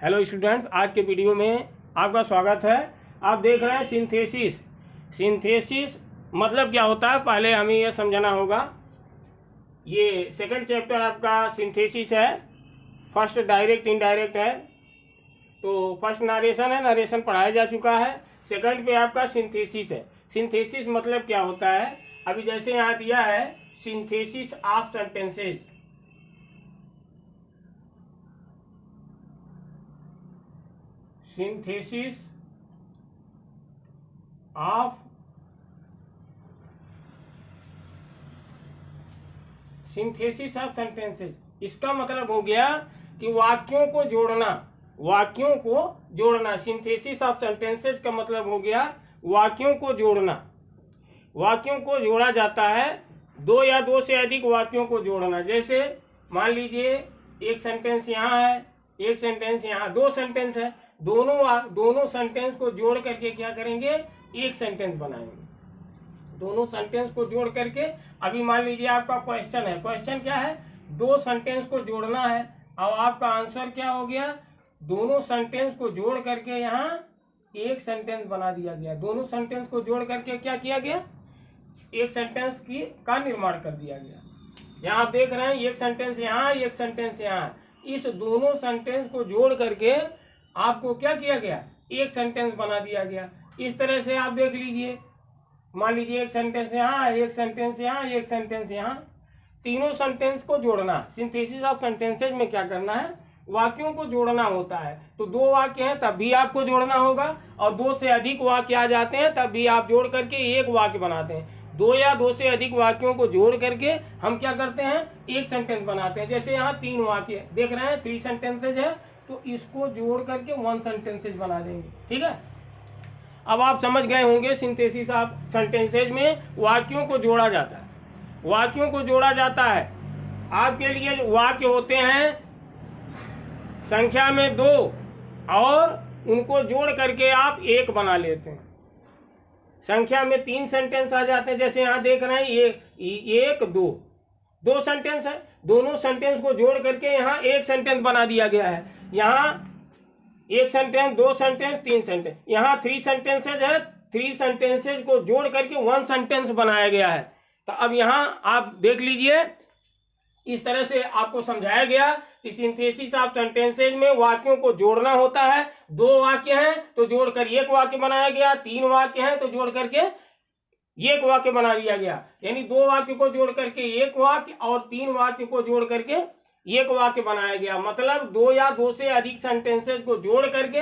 Hello students, आज के video में आपका स्वागत है। आप देख रहे हैं सिंथेसिस। सिंथेसिस मतलब क्या होता है, पहले हमें यह समझना होगा। ये सेकंड चैप्टर आपका सिंथेसिस है। फर्स्ट डायरेक्ट इनडायरेक्ट है। तो फर्स्ट नरेशन है, नरेशन पढ़ाया जा चुका है। सेकंड पे आपका सिंथेसिस है। सिंथेसिस मतलब क्या होता है, अभी जैसे यहाँ दिया है synthesis of sentences. Synthesis of sentences, इसका मतलब हो गया कि वाक्यों को जोड़ना। वाक्यों को जोड़ना, सिंथेसिस ऑफ सेंटेंसेज का मतलब हो गया वाक्यों को जोड़ना। वाक्यों को जोड़ा जाता है, दो या दो से अधिक वाक्यों को जोड़ना। जैसे मान लीजिए एक सेंटेंस यहाँ है, एक सेंटेंस यहाँ, दो सेंटेंस है, दोनों सेंटेंस को जोड़ करके क्या करेंगे, एक सेंटेंस बनाएंगे। दोनों सेंटेंस को जोड़ करके, अभी मान लीजिए आपका क्वेश्चन है। क्वेश्चन क्या है, दो सेंटेंस को जोड़ना है। अब आपका आंसर क्या हो गया, दोनों सेंटेंस को जोड़ करके यहाँ एक सेंटेंस बना दिया गया। दोनों सेंटेंस को जोड़ करके क्या किया गया, एक सेंटेंस का निर्माण कर दिया गया। यहाँ आप देख रहे हैं एक सेंटेंस यहाँ, एक सेंटेंस यहाँ। इस दोनों सेंटेंस को जोड़ करके आपको क्या किया गया, एक सेंटेंस बना दिया गया। इस तरह से आप देख लीजिए, मान लीजिए एक सेंटेंस यहाँ, एक सेंटेंस यहाँ, एक सेंटेंस यहाँ, तीनों सेंटेंस को जोड़ना। सिंथेसिस ऑफ सेंटेंसेज में क्या करना है, वाक्यों को जोड़ना होता है। तो दो वाक्य हैं तब भी आपको जोड़ना होगा, और दो से अधिक वाक्य आ जाते हैं तब भी आप जोड़ करके एक वाक्य बनाते हैं। दो या दो से अधिक वाक्यों को जोड़ करके हम क्या करते हैं, एक सेंटेंस बनाते हैं। जैसे यहाँ तीन वाक्य देख रहे हैं, 3 सेंटेंसेज है, तो इसको जोड़ करके 1 सेंटेंसेज बना देंगे। ठीक है, अब आप समझ गए होंगे सिंथेसिस ऑफ सेंटेंसेज में वाक्यों को जोड़ा जाता है। वाक्यों को जोड़ा जाता है, आपके लिए वाक्य होते हैं संख्या में 2, और उनको जोड़ करके आप एक बना लेते हैं। संख्या में 3 सेंटेंस आ जाते हैं। जैसे यहाँ देख रहे हैं एक दो सेंटेंस है, दोनों सेंटेंस को जोड़ करके यहाँ एक सेंटेंस बना दिया गया है। यहाँ एक सेंटेंस, 2 सेंटेंस, 3 सेंटेंस, यहाँ 3 सेंटेंसेज है, 3 सेंटेंसेज को जोड़ करके 1 सेंटेंस बनाया गया है। तो अब यहाँ आप देख लीजिए, इस तरह से आपको समझाया गया कि सिंथेसिस ऑफ सेंटेंसेज में वाक्यों को जोड़ना होता है। 2 वाक्य हैं तो जोड़कर एक वाक्य बनाया गया, 3 वाक्य हैं तो जोड़ करके एक वाक्य बना दिया गया। यानी 2 वाक्य को जोड़ करके एक वाक्य, और 3 वाक्य को जोड़ करके एक वाक्य बनाया गया। मतलब 2 या 2 से अधिक सेंटेंसेज को जोड़ करके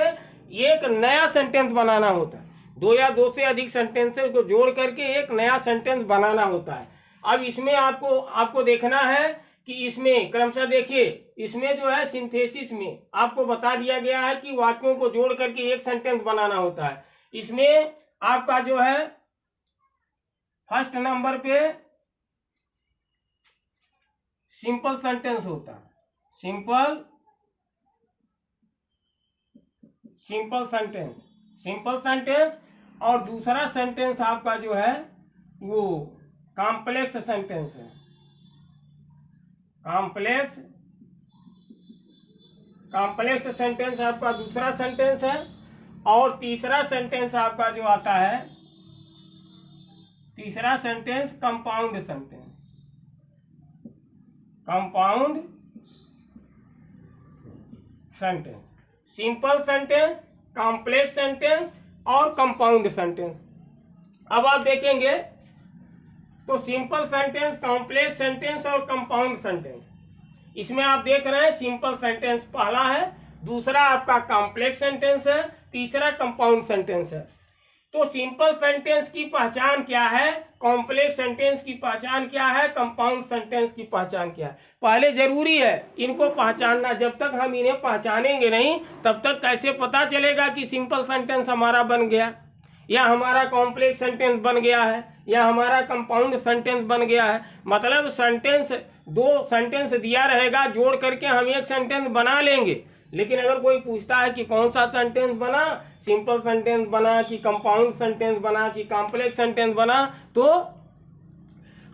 एक नया सेंटेंस बनाना होता है। 2 या 2 से अधिक सेंटेंसेज को जोड़ करके एक नया सेंटेंस बनाना होता है। अब इसमें आपको देखना है कि इसमें क्रमशः देखिए, इसमें जो है सिंथेसिस में आपको बता दिया गया है कि वाक्यों को जोड़ करके एक सेंटेंस बनाना होता है। इसमें आपका जो है फर्स्ट नंबर पे सिंपल सेंटेंस होता है। सिंपल सेंटेंस, और दूसरा सेंटेंस आपका जो है वो कॉम्प्लेक्स सेंटेंस है। कॉम्प्लेक्स सेंटेंस आपका दूसरा सेंटेंस है। और तीसरा सेंटेंस आपका जो आता है, तीसरा sentence compound sentence. Simple sentence, complex sentence और कंपाउंड सेंटेंस। अब आप देखेंगे तो सिंपल सेंटेंस, कॉम्प्लेक्स सेंटेंस और कंपाउंड सेंटेंस, इसमें आप देख रहे हैं सिंपल सेंटेंस पहला है, दूसरा आपका कॉम्प्लेक्स सेंटेंस है, तीसरा कंपाउंड सेंटेंस है। तो सिंपल सेंटेंस की पहचान क्या है, कॉम्प्लेक्स सेंटेंस की पहचान क्या है, कंपाउंड सेंटेंस की पहचान क्या है, पहले जरूरी है इनको पहचानना। जब तक हम इन्हें पहचानेंगे नहीं, तब तक कैसे पता चलेगा कि सिंपल सेंटेंस हमारा बन गया, या हमारा कॉम्प्लेक्स सेंटेंस बन गया है, या हमारा कंपाउंड सेंटेंस बन गया है। मतलब सेंटेंस, 2 सेंटेंस दिया रहेगा, जोड़ करके हम एक सेंटेंस बना लेंगे। लेकिन अगर कोई पूछता है कि कौन सा सेंटेंस बना, सिंपल सेंटेंस बना कि कंपाउंड सेंटेंस बना कि कॉम्प्लेक्स सेंटेंस बना, तो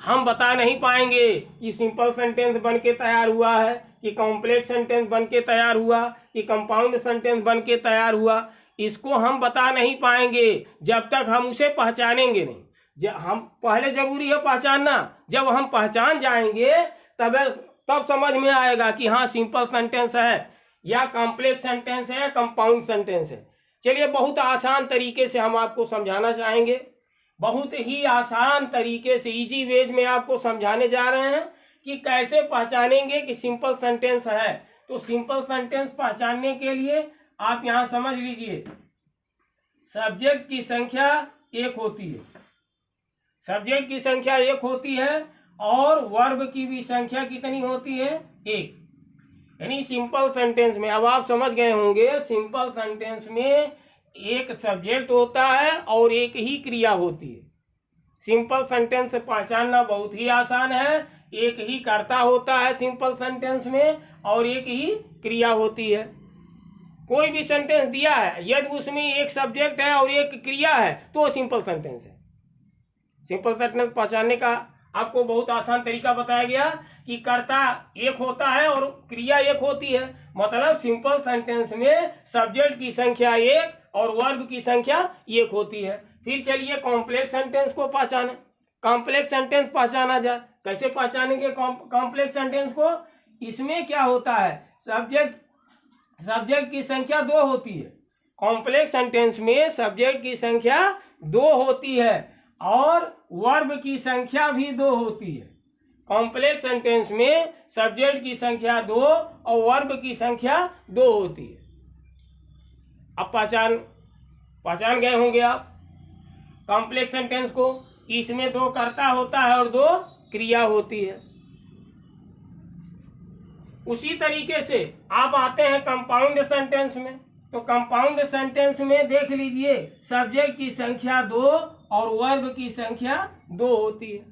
हम बता नहीं पाएंगे कि सिंपल सेंटेंस बन के तैयार हुआ है कि कॉम्प्लेक्स सेंटेंस बन के तैयार हुआ कि कंपाउंड सेंटेंस बन के तैयार हुआ, इसको हम बता नहीं पाएंगे जब तक हम उसे पहचानेंगे नहीं। हम पहले जरूरी है पहचानना, जब हम पहचान जाएंगे तब समझ में आएगा कि हाँ सिंपल सेंटेंस है या कॉम्प्लेक्स सेंटेंस है या कंपाउंड सेंटेंस है। चलिए बहुत आसान तरीके से हम आपको समझाना चाहेंगे, बहुत ही आसान तरीके से इजी वेज में आपको समझाने जा रहे हैं कि कैसे पहचानेंगे कि सिंपल सेंटेंस है। तो सिंपल सेंटेंस पहचानने के लिए आप यहां समझ लीजिए, सब्जेक्ट की संख्या एक होती है, सब्जेक्ट की संख्या एक होती है और वर्ब की भी संख्या कितनी होती है, एक। यानी सिंपल सेंटेंस में अब आप समझ गए होंगे, सिंपल सेंटेंस में एक सब्जेक्ट होता है और एक ही क्रिया होती है। सिंपल सेंटेंस पहचानना बहुत ही आसान है, एक ही कर्ता होता है सिंपल सेंटेंस में और एक ही क्रिया होती है। कोई भी सेंटेंस दिया है यदि उसमें एक सब्जेक्ट है और एक क्रिया है तो सिंपल सेंटेंस है। सिंपल सेंटेंस पहचानने का आपको बहुत आसान तरीका बताया गया कि कर्ता एक होता है और क्रिया एक होती है, मतलब सिंपल सेंटेंस में सब्जेक्ट की संख्या एक और वर्ब की संख्या एक होती है। फिर चलिए कॉम्प्लेक्स सेंटेंस को पहचाने। कॉम्प्लेक्स सेंटेंस पहचाना जाए, कैसे पहचानेंगे कॉम्प्लेक्स सेंटेंस को? इसमें क्या होता है, सब्जेक्ट की संख्या दो होती है। कॉम्प्लेक्स सेंटेंस में सब्जेक्ट की संख्या दो होती है और वर्ब की संख्या भी दो होती है। कॉम्प्लेक्स सेंटेंस में सब्जेक्ट की संख्या दो और वर्ब की संख्या दो होती है। अब पहचान गए होंगे आप कॉम्प्लेक्स सेंटेंस को। इसमें दो कर्ता होता है और दो क्रिया होती है। उसी तरीके से आप आते हैं कंपाउंड सेंटेंस में। तो कंपाउंड सेंटेंस में देख लीजिए, सब्जेक्ट की संख्या दो और वर्ब की संख्या दो होती है।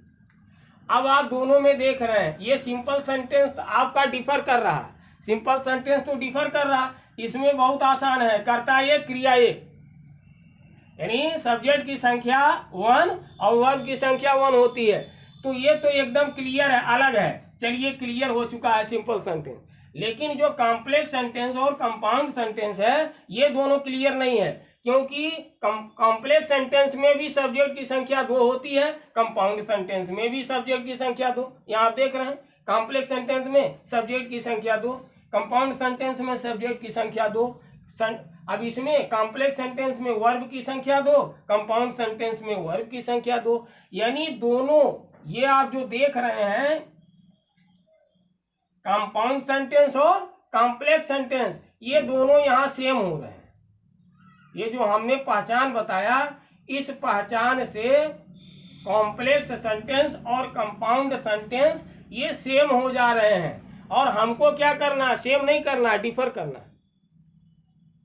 अब आप दोनों में देख रहे हैं, ये सिंपल सेंटेंस आपका डिफर कर रहा है, सिंपल सेंटेंस तो डिफर कर रहा, इसमें बहुत आसान है, कर्ता एक क्रिया एक, यानी सब्जेक्ट की संख्या वन और वर्ब की संख्या वन होती है। तो ये तो एकदम क्लियर है, अलग है। चलिए क्लियर हो चुका है सिंपल सेंटेंस। लेकिन जो कॉम्प्लेक्स सेंटेंस और कंपाउंड सेंटेंस है ये दोनों क्लियर नहीं है, क्योंकि कॉम्प्लेक्स सेंटेंस में भी सब्जेक्ट की संख्या दो होती है, कंपाउंड सेंटेंस में भी सब्जेक्ट की संख्या दो। यहाँ आप देख रहे हैं कॉम्प्लेक्स सेंटेंस में सब्जेक्ट की संख्या दो, कंपाउंड सेंटेंस में सब्जेक्ट की संख्या दो। अब इसमें कॉम्प्लेक्स सेंटेंस में वर्ब की संख्या दो, कंपाउंड सेंटेंस में वर्ब की संख्या दो। यानी दोनों ये आप जो देख रहे हैं कंपाउंड सेंटेंस और कॉम्प्लेक्स सेंटेंस, ये दोनों यहाँ सेम हो रहे हैं। ये जो हमने पहचान बताया, इस पहचान से कॉम्प्लेक्स सेंटेंस और कंपाउंड सेंटेंस ये सेम हो जा रहे हैं। और हमको क्या करना, सेम नहीं करना, डिफर करना।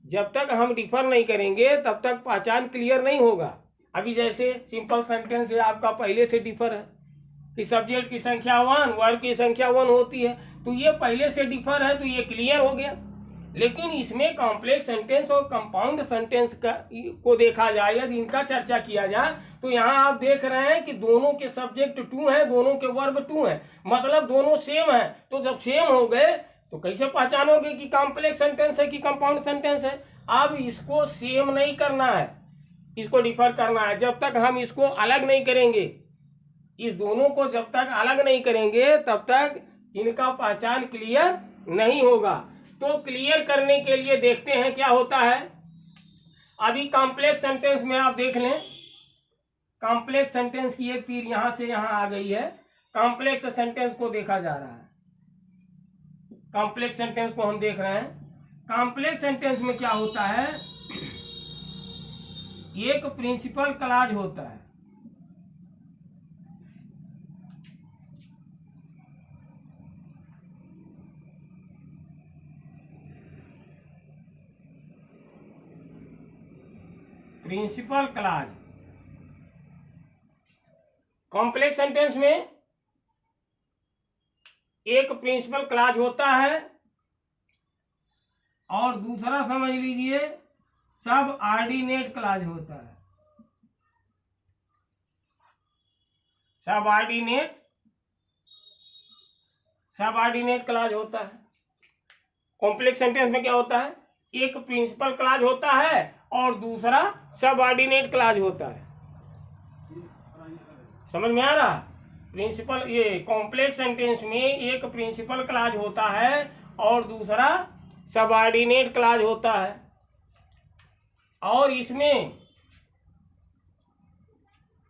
जब तक हम डिफर नहीं करेंगे तब तक पहचान क्लियर नहीं होगा। अभी जैसे सिंपल सेंटेंस है आपका पहले से डिफर है कि सब्जेक्ट की संख्या वन, वर्ब की संख्या वन होती है, तो ये पहले से डिफर है, तो ये क्लियर हो गया। लेकिन इसमें कॉम्प्लेक्स सेंटेंस और कंपाउंड सेंटेंस को देखा जाए, यदि इनका चर्चा किया जाए, तो यहाँ आप देख रहे हैं कि दोनों के सब्जेक्ट टू है, दोनों के वर्ब टू है, मतलब दोनों सेम है। तो जब सेम हो गए तो कैसे पहचानोगे कि कॉम्प्लेक्स सेंटेंस है कि कंपाउंड सेंटेंस है? अब इसको सेम नहीं करना है, इसको डिफर करना है। जब तक हम इसको अलग नहीं करेंगे, इस दोनों को जब तक अलग नहीं करेंगे तब तक इनका पहचान क्लियर नहीं होगा। तो क्लियर करने के लिए देखते हैं क्या होता है। अभी कॉम्प्लेक्स सेंटेंस में आप देख लें, कॉम्प्लेक्स सेंटेंस की एक तीर यहां से यहां आ गई है, कॉम्प्लेक्स सेंटेंस को देखा जा रहा है। कॉम्प्लेक्स सेंटेंस को हम देख रहे हैं। कॉम्प्लेक्स सेंटेंस में क्या होता है, एक प्रिंसिपल क्लॉज होता है। प्रिंसिपल क्लॉज कॉम्प्लेक्स सेंटेंस में एक प्रिंसिपल क्लॉज होता है और दूसरा समझ लीजिए सब ऑर्डिनेट क्लॉज होता है। सब ऑर्डिनेट क्लॉज होता है। कॉम्प्लेक्स सेंटेंस में क्या होता है, एक प्रिंसिपल क्लॉज होता है और दूसरा सबऑर्डिनेट क्लॉज होता है। समझ में आ रहा? प्रिंसिपल, ये कॉम्प्लेक्स सेंटेंस में एक प्रिंसिपल क्लॉज होता है और दूसरा सबऑर्डिनेट क्लॉज होता है। और इसमें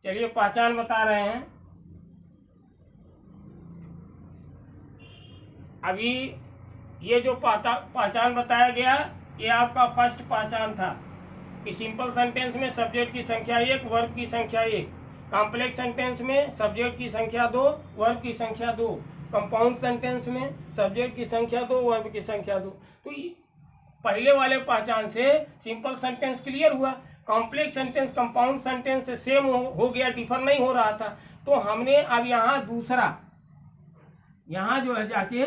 चलिए पहचान बता रहे हैं। अभी ये जो पहचान बताया गया, ये आपका फर्स्ट पहचान था कि सिंपल सेंटेंस में सब्जेक्ट की संख्या 1, वर्ब की संख्या 1। कॉम्प्लेक्स सेंटेंस में सब्जेक्ट की संख्या 2, वर्ब की संख्या 2। कंपाउंड सेंटेंस में सब्जेक्ट की संख्या 2, वर्ब की संख्या 2। तो पहले वाले पहचान से सिंपल सेंटेंस क्लियर हुआ। कॉम्प्लेक्स सेंटेंस कंपाउंड सेंटेंस से सेम हो गया, डिफर नहीं हो रहा था। तो हमने अब यहाँ जो है जाके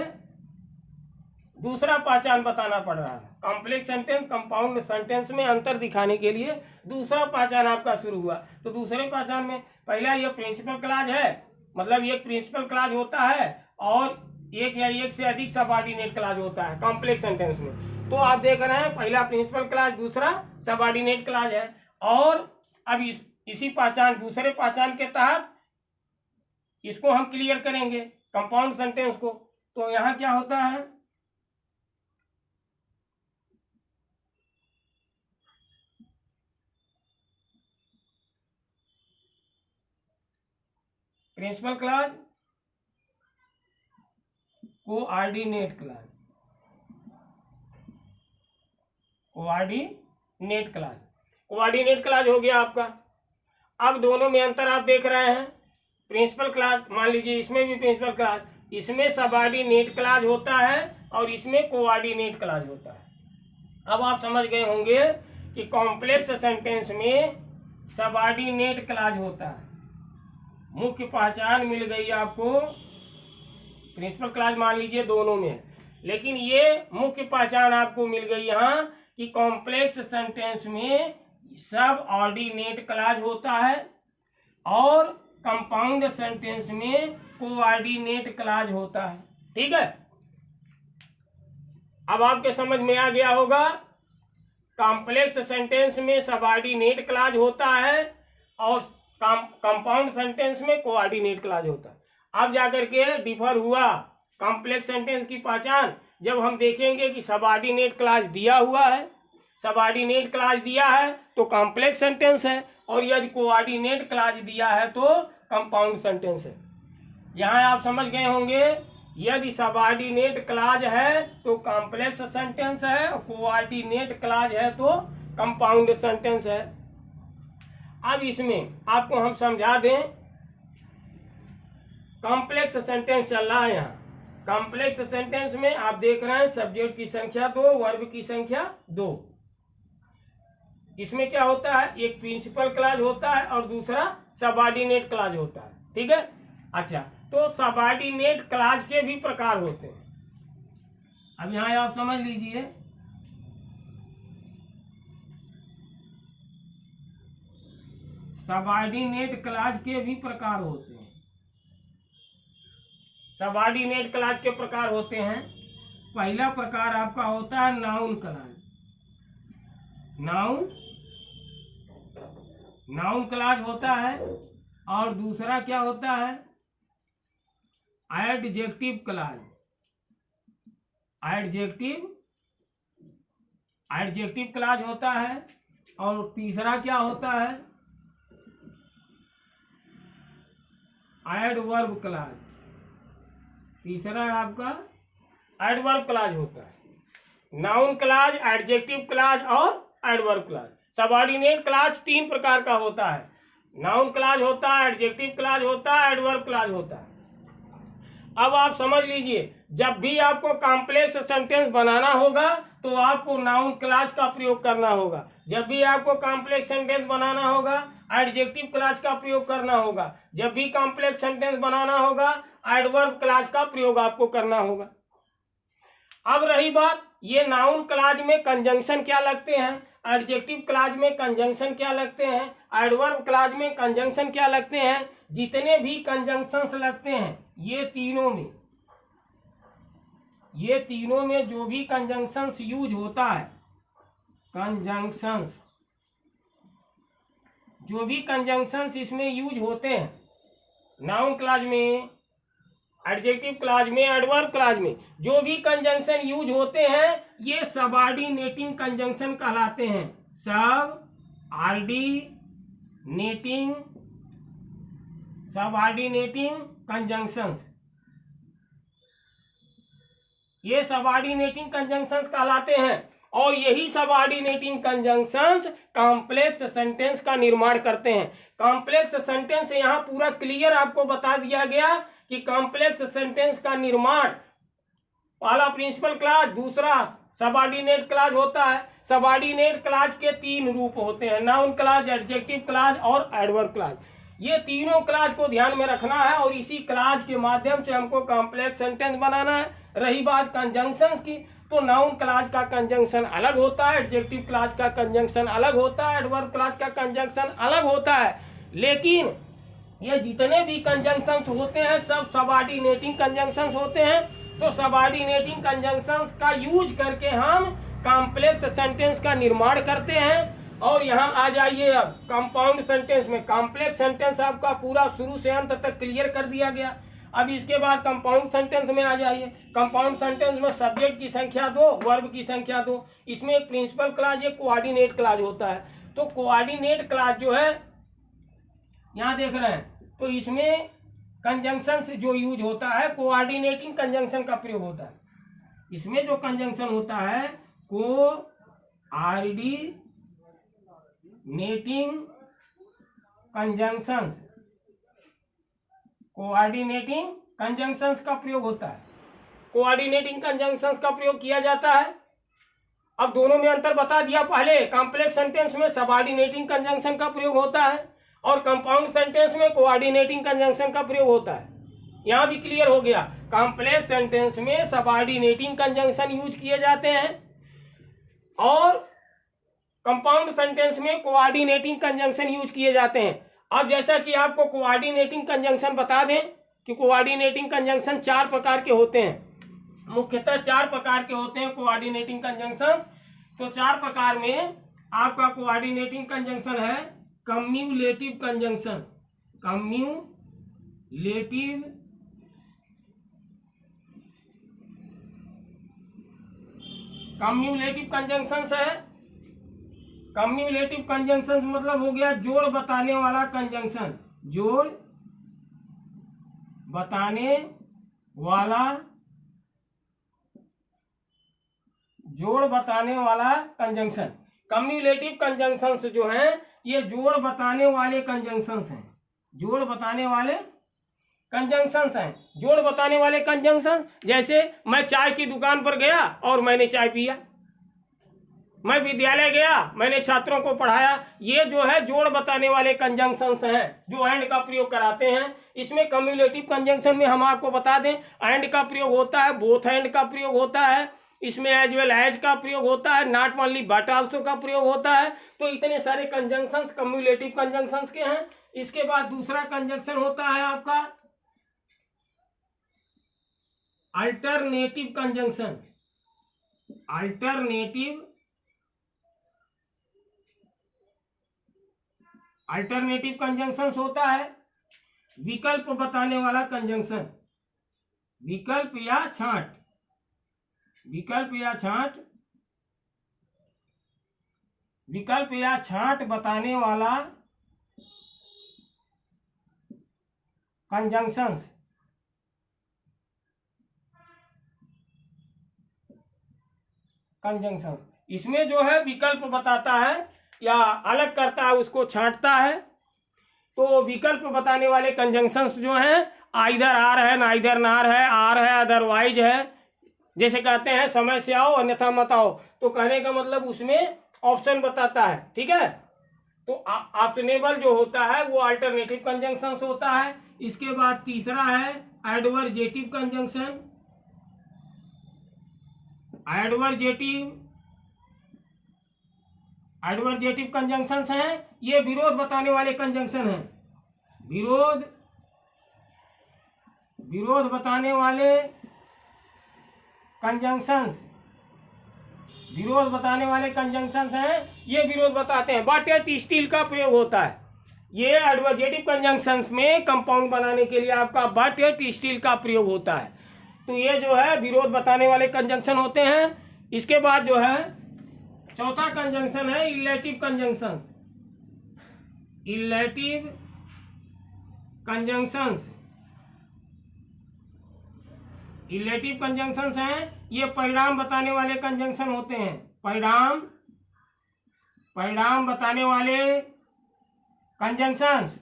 दूसरा पहचान बताना पड़ रहा है। कॉम्प्लेक्स सेंटेंस कंपाउंड सेंटेंस में अंतर दिखाने के लिए दूसरा पहचान आपका शुरू हुआ। तो दूसरे पहचान में पहला ये प्रिंसिपल क्लॉज है, मतलब एक प्रिंसिपल क्लॉज होता है और एक या एक से अधिक सबऑर्डिनेट क्लॉज होता है कॉम्प्लेक्स सेंटेंस में। तो आप देख रहे हैं पहला प्रिंसिपल क्लॉज, दूसरा सबऑर्डिनेट क्लॉज है। और अब इसी पहचान, दूसरे पहचान के तहत इसको हम क्लियर करेंगे कंपाउंड सेंटेंस को। तो यहाँ क्या होता है, principal clause, coordinate clause, coordinate clause, coordinate clause हो गया आपका। अब दोनों में अंतर आप देख रहे हैं। प्रिंसिपल क्लॉज मान लीजिए, इसमें भी प्रिंसिपल क्लॉज, इसमें सबऑर्डिनेट क्लॉज होता है और इसमें कोऑर्डिनेट क्लॉज होता है। अब आप समझ गए होंगे कि कॉम्प्लेक्स सेंटेंस में सबऑर्डिनेट क्लॉज होता है। मुख्य पहचान मिल गई आपको। प्रिंसिपल क्लॉज मान लीजिए दोनों में, लेकिन ये मुख्य पहचान आपको मिल गई यहाँ कि कॉम्प्लेक्स सेंटेंस में सबऑर्डिनेट क्लॉज होता है और कंपाउंड सेंटेंस में कोऑर्डिनेट क्लॉज होता है। ठीक है, अब आपके समझ में आ गया होगा। कॉम्प्लेक्स सेंटेंस में सबऑर्डिनेट क्लॉज होता है और कंपाउंड सेंटेंस में कोऑर्डिनेट क्लॉज होता है। अब जाकर के डिफर हुआ कॉम्प्लेक्स सेंटेंस की पहचान जब हम देखेंगे कि सबऑर्डिनेट क्लॉज दिया हुआ है, सबऑर्डिनेट क्लॉज दिया है तो कॉम्प्लेक्स सेंटेंस है, और यदि कोऑर्डिनेट क्लॉज दिया है तो कंपाउंड सेंटेंस है। यहाँ आप समझ गए होंगे, यदि सबऑर्डिनेट क्लॉज है तो कॉम्प्लेक्स सेंटेंस है और कोऑर्डिनेट क्लॉज है तो कंपाउंड सेंटेंस है। अब इसमें आपको हम समझा दें, कॉम्प्लेक्स सेंटेंस चल रहा है यहाँ। कॉम्प्लेक्स सेंटेंस में आप देख रहे हैं सब्जेक्ट की संख्या 2, वर्ब की संख्या 2। इसमें क्या होता है, एक प्रिंसिपल क्लॉज होता है और दूसरा सबऑर्डिनेट क्लॉज होता है। ठीक है, अच्छा, तो सबऑर्डिनेट क्लॉज के भी प्रकार होते हैं। अब यहाँ आप समझ लीजिए, सबऑर्डिनेट क्लॉज के भी प्रकार होते हैं। सबऑर्डिनेट क्लॉज के प्रकार होते हैं। पहला प्रकार आपका होता है नाउन क्लॉज। नाउन क्लॉज होता है और दूसरा क्या होता है, एडजेक्टिव क्लॉज। एडजेक्टिव क्लॉज होता है और तीसरा क्या होता है, एडवर्ब क्लॉज। तीसरा आपका एडवर्ब क्लॉज होता है। नाउन क्लॉज, एडजेक्टिव क्लॉज और एडवर्ब क्लॉज। सबऑर्डिनेट क्लॉज 3 प्रकार का होता है। नाउन क्लॉज होता है, एडजेक्टिव क्लॉज होता है, एडवर्ब क्लॉज होता है। अब आप समझ लीजिए, जब भी आपको कॉम्प्लेक्स सेंटेंस बनाना होगा तो आपको नाउन क्लॉज का प्रयोग करना होगा। जब भी आपको कॉम्प्लेक्स सेंटेंस बनाना होगा एडजेक्टिव क्लॉज का प्रयोग करना होगा। जब भी कॉम्प्लेक्स सेंटेंस बनाना होगा एडवर्ब क्लॉज का प्रयोग आपको करना होगा। अब रही बात, ये नाउन क्लॉज में कंजंक्शन क्या लगते हैं, एडजेक्टिव क्लॉज में कंजंक्शन क्या लगते हैं, एडवर्ब क्लॉज में कंजंक्शन क्या लगते हैं। जितने भी कंजंक्शंस लगते हैं ये तीनों में ये तीनों में जो भी कंजंक्शंस यूज होता है, कंजंक्शंस, जो भी कंजंक्शंस इसमें यूज होते हैं, नाउन क्लॉज में, एडजेक्टिव क्लॉज में, एडवर्ब क्लॉज में, जो भी कंजंक्शन यूज होते हैं ये सबऑर्डिनेटिंग कंजंक्शन कहलाते हैं। सबऑर्डिनेटिंग कंजंक्शंस, ये सबऑर्डिनेटिंग कंजंक्शंस कहलाते हैं। और यही सबऑर्डिनेटिंग कंजंक्शंस कॉम्प्लेक्स सेंटेंस का निर्माण करते हैं। कॉम्प्लेक्स सेंटेंस यहाँ पूरा क्लियर आपको बता दिया गया कि कॉम्प्लेक्स सेंटेंस का निर्माण, पहला प्रिंसिपल क्लॉज, दूसरा सबऑर्डिनेट क्लॉज होता है। सबऑर्डिनेट क्लॉज के 3 रूप होते हैं, नाउन क्लॉज, एडजेक्टिव क्लॉज और एडवर्ब क्लॉज। ये तीनों क्लॉज को ध्यान में रखना है और इसी क्लॉज के माध्यम से हमको कॉम्प्लेक्स सेंटेंस बनाना है। रही बात कंजंक्शंस की, तो नाउन क्लॉज का कंजंक्शन अलग होता है, एडजेक्टिव क्लॉज का कंजंक्शन अलग होता है, एडवर्ब क्लॉज का कंजंक्शन अलग होता है। लेकिन ये जितने भी कंजंक्शंस होते हैं सब सबऑर्डिनेटिंग कंजंक्शंस होते हैं। तो सबऑर्डिनेटिंग कंजंक्शंस का यूज करके हम कॉम्प्लेक्स सेंटेंस का निर्माण करते हैं। और यहाँ आ जाइए अब कंपाउंड सेंटेंस में। कॉम्प्लेक्स सेंटेंस आपका पूरा शुरू से अंत तक क्लियर कर दिया गया। अब इसके बाद कंपाउंड सेंटेंस में आ जाइए। कंपाउंड सेंटेंस में सब्जेक्ट की संख्या 2, वर्ब की संख्या 2, इसमें एक प्रिंसिपल क्लॉज, एक कोऑर्डिनेट क्लॉज होता है। तो कोऑर्डिनेट क्लॉज जो है यहाँ देख रहे हैं, तो इसमें कंजंक्शन जो यूज होता है कोऑर्डिनेटिंग कंजंक्शन का प्रयोग होता है। इसमें जो कंजंक्शन होता है कोऑर्डिनेटिंग कंजंक्शंस, कोऑर्डिनेटिंग कंजंक्शंस का प्रयोग होता है। कोऑर्डिनेटिंग कंजंक्शंस का प्रयोग किया जाता है। अब दोनों में अंतर बता दिया। पहले कॉम्प्लेक्स सेंटेंस में सबऑर्डिनेटिंग कंजंक्शन का प्रयोग होता है और कंपाउंड सेंटेंस में कोऑर्डिनेटिंग कंजंक्शन का प्रयोग होता है। यहां भी क्लियर हो गया। कॉम्प्लेक्स सेंटेंस में सबऑर्डिनेटिंग कंजंक्शन यूज किए जाते हैं और कंपाउंड सेंटेंस में कोऑर्डिनेटिंग कंजंक्शन यूज किए जाते हैं। अब जैसा कि आपको कोऑर्डिनेटिंग कंजंक्शन बता दें कि कोऑर्डिनेटिंग कंजंक्शन 4 प्रकार के होते हैं, मुख्यतः 4 प्रकार के होते हैं कोऑर्डिनेटिंग कंजंक्शंस। तो 4 प्रकार में आपका कोऑर्डिनेटिंग कंजंक्शन है कम्युलेटिव कंजंक्शन, कम्युलेटिव कंजंक्शंस है। कम्युलेटिव कंजंक्शंस मतलब हो गया जोड़ बताने वाला कंजंक्शन, जोड़ बताने वाला कंजंक्शन। कम्युलेटिव कंजंक्शंस जो हैं ये जोड़ बताने वाले कंजंक्शंस हैं, जोड़ बताने वाले कंजंक्शंस हैं। जोड़ बताने वाले कंजंक्शन जैसे मैं चाय की दुकान पर गया और मैंने चाय पिया, मैं विद्यालय गया, मैंने छात्रों को पढ़ाया। ये जो है जोड़ बताने वाले कंजंक्शंस हैं जो एंड का प्रयोग कराते हैं। इसमें कम्युलेटिव कंजंक्शन में हम आपको बता दें एंड का प्रयोग होता है, बोथ एंड का प्रयोग होता है, इसमें एज वेल एज का प्रयोग होता है, नॉट ओनली बट आल्सो का प्रयोग होता है। तो इतने सारे कंजंक्शंस कम्युलेटिव कंजंक्शंस के हैं। इसके बाद दूसरा कंजंक्शन होता है आपका अल्टरनेटिव कंजंक्शन। अल्टरनेटिव कंजंक्शंस होता है विकल्प बताने वाला कंजंक्शन, विकल्प या छांट, विकल्प या छांट बताने वाला कंजंक्शंस। इसमें जो है विकल्प बताता है या अलग करता है, उसको छांटता है। तो विकल्प बताने वाले कंजंक्शंस जो हैं आइदर आर है, नाइदर नार है, आर है, अदरवाइज है। जैसे कहते हैं समय से आओ अन्यथा मत आओ, तो कहने का मतलब उसमें ऑप्शन बताता है। ठीक है, तो ऑप्शनेबल जो होता है वो अल्टरनेटिव कंजंक्शंस होता है। इसके बाद तीसरा है एडवर्जेटिव कंजंक्शन। एडवर्जेटिव कंजंक्शंस हैं, ये विरोध बताने वाले कंजंक्शन हैं, विरोध बताने वाले कंजंक्शंस, विरोध बताने वाले कंजंक्शंस हैं, ये विरोध बताते हैं। बट एट स्टिल का प्रयोग होता है, ये एडवर्जेटिव कंजंक्शंस में कंपाउंड बनाने के लिए आपका बट एट स्टिल का प्रयोग होता है। तो ये जो है विरोध बताने वाले कंजंक्शन होते हैं। इसके बाद जो है चौथा कंजंक्शन है illative conjunctions. Illative conjunctions, illative conjunctions हैं, ये परिणाम बताने वाले कंजंक्शन होते हैं। परिणाम बताने वाले कंजंक्शंस,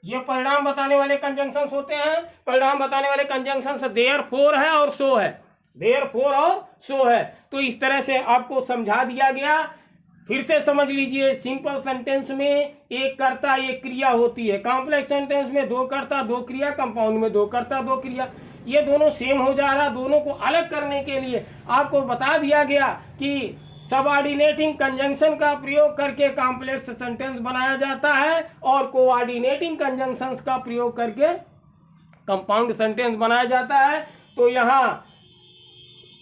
ये परिणाम बताने वाले कंजंक्शंस होते हैं। परिणाम बताने वाले कंजंक्शंस देयरफॉर है और सो है, देयरफॉर और सो है। तो इस तरह से आपको समझा दिया गया। फिर से समझ लीजिए, सिंपल सेंटेंस में एक कर्ता एक क्रिया होती है, कॉम्प्लेक्स सेंटेंस में दो कर्ता दो क्रिया, कंपाउंड में दो कर्ता दो क्रिया। ये दोनों सेम हो जा रहा, दोनों को अलग करने के लिए आपको बता दिया गया कि सबऑर्डिनेटिंग कंजंक्शन का प्रयोग करके कॉम्प्लेक्स सेंटेंस बनाया जाता है और कोऑर्डिनेटिंग कंजंक्शंस का प्रयोग करके कंपाउंड सेंटेंस बनाया जाता है। तो यहाँ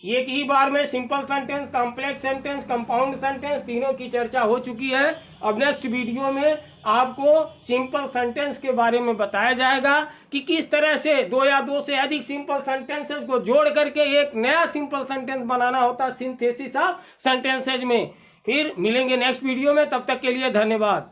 एक ही बार में simple sentence, complex sentence, compound sentence तीनों की चर्चा हो चुकी है। अब नेक्स्ट वीडियो में आपको सिंपल सेंटेंस के बारे में बताया जाएगा कि किस तरह से दो या दो से अधिक सिंपल सेंटेंसेस को जोड़ करके एक नया सिंपल सेंटेंस बनाना होता है सिंथेसिस ऑफ सेंटेंसेज में। फिर मिलेंगे नेक्स्ट वीडियो में, तब तक के लिए धन्यवाद।